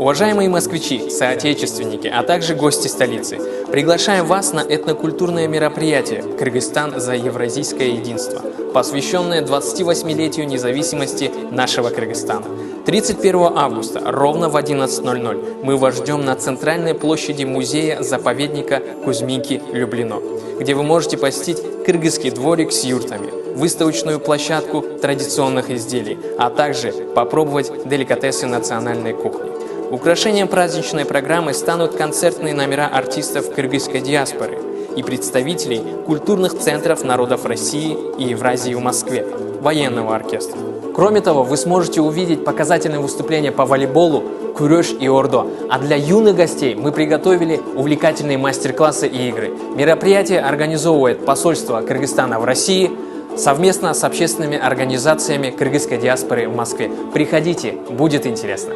Уважаемые москвичи, соотечественники, а также гости столицы, приглашаем вас на этнокультурное мероприятие «Кыргызстан за евразийское единство», посвященное 28-летию независимости нашего Кыргызстана. 31 августа ровно в 11:00 мы вас ждем на центральной площади музея-заповедника Кузьминки-Люблино, где вы можете посетить кыргызский дворик с юртами, выставочную площадку традиционных изделий, а также попробовать деликатесы национальной кухни. Украшением праздничной программы станут концертные номера артистов кыргызской диаспоры и представителей культурных центров народов России и Евразии в Москве, военного оркестра. Кроме того, вы сможете увидеть показательные выступления по волейболу, курёш и ордо. А для юных гостей мы приготовили увлекательные мастер-классы и игры. Мероприятие организовывает посольство Кыргызстана в России совместно с общественными организациями кыргызской диаспоры в Москве. Приходите, будет интересно.